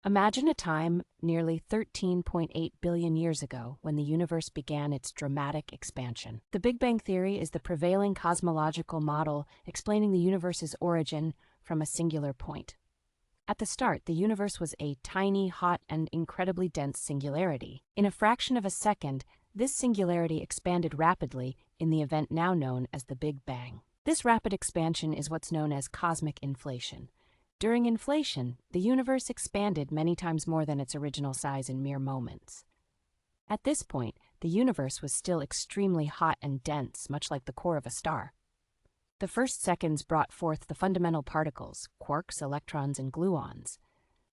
Imagine a time nearly 13.8 billion years ago when the universe began its dramatic expansion. The Big Bang Theory is the prevailing cosmological model explaining the universe's origin from a singular point. At the start, the universe was a tiny, hot, and incredibly dense singularity. In a fraction of a second, this singularity expanded rapidly in the event now known as the Big Bang. This rapid expansion is what's known as cosmic inflation. During inflation, the universe expanded many times more than its original size in mere moments. At this point, the universe was still extremely hot and dense, much like the core of a star. The first seconds brought forth the fundamental particles, quarks, electrons, and gluons.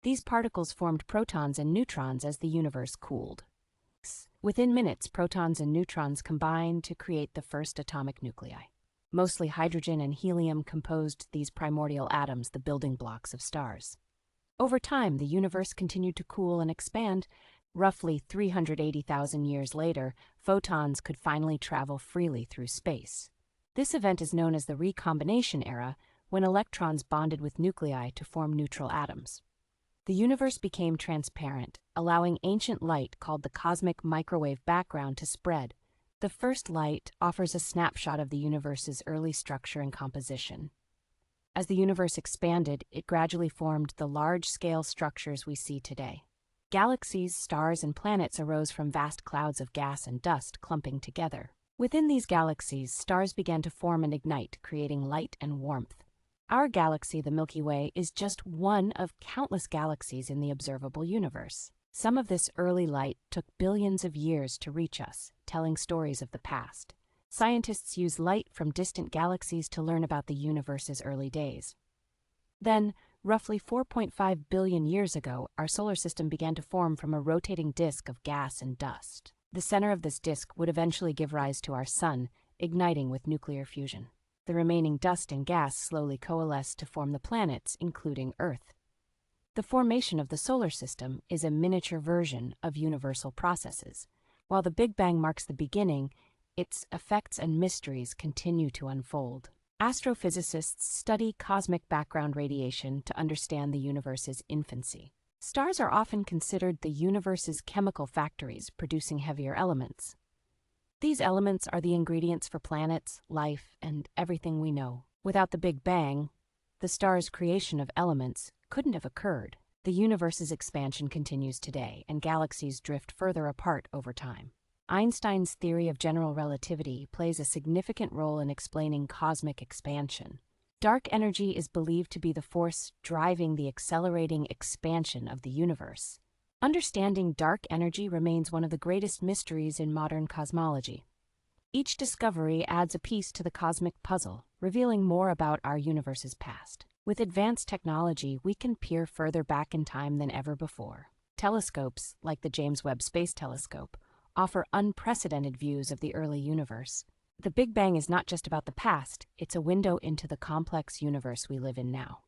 These particles formed protons and neutrons as the universe cooled. Within minutes, protons and neutrons combined to create the first atomic nuclei. Mostly hydrogen and helium composed these primordial atoms, the building blocks of stars. Over time, the universe continued to cool and expand. Roughly 380,000 years later, photons could finally travel freely through space. This event is known as the recombination era, when electrons bonded with nuclei to form neutral atoms. The universe became transparent, allowing ancient light called the cosmic microwave background to spread. The first light offers a snapshot of the universe's early structure and composition. As the universe expanded, it gradually formed the large-scale structures we see today. Galaxies, stars, and planets arose from vast clouds of gas and dust clumping together. Within these galaxies, stars began to form and ignite, creating light and warmth. Our galaxy, the Milky Way, is just one of countless galaxies in the observable universe. Some of this early light took billions of years to reach us, telling stories of the past. Scientists use light from distant galaxies to learn about the universe's early days. Then, roughly 4.5 billion years ago, our solar system began to form from a rotating disk of gas and dust. The center of this disk would eventually give rise to our sun, igniting with nuclear fusion. The remaining dust and gas slowly coalesced to form the planets, including Earth. The formation of the solar system is a miniature version of universal processes. While the Big Bang marks the beginning, its effects and mysteries continue to unfold. Astrophysicists study cosmic background radiation to understand the universe's infancy. Stars are often considered the universe's chemical factories, producing heavier elements. These elements are the ingredients for planets, life, and everything we know. Without the Big Bang, the star's creation of elements couldn't have occurred. The universe's expansion continues today, and galaxies drift further apart over time. Einstein's theory of general relativity plays a significant role in explaining cosmic expansion. Dark energy is believed to be the force driving the accelerating expansion of the universe. Understanding dark energy remains one of the greatest mysteries in modern cosmology. Each discovery adds a piece to the cosmic puzzle, revealing more about our universe's past. With advanced technology, we can peer further back in time than ever before. Telescopes, like the James Webb Space Telescope, offer unprecedented views of the early universe. The Big Bang is not just about the past, it's a window into the complex universe we live in now.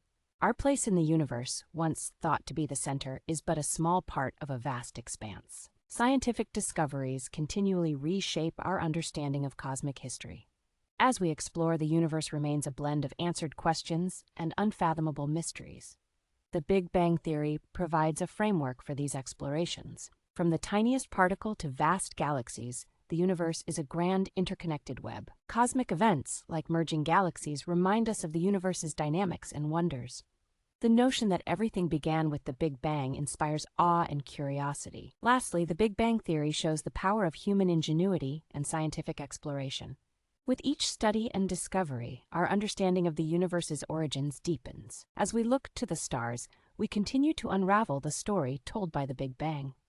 Our place in the universe, once thought to be the center, is but a small part of a vast expanse. Scientific discoveries continually reshape our understanding of cosmic history. As we explore, the universe remains a blend of answered questions and unfathomable mysteries. The Big Bang Theory provides a framework for these explorations. From the tiniest particle to vast galaxies, the universe is a grand interconnected web. Cosmic events, like merging galaxies, remind us of the universe's dynamics and wonders. The notion that everything began with the Big Bang inspires awe and curiosity. Lastly, the Big Bang Theory shows the power of human ingenuity and scientific exploration. With each study and discovery, our understanding of the universe's origins deepens. As we look to the stars, we continue to unravel the story told by the Big Bang.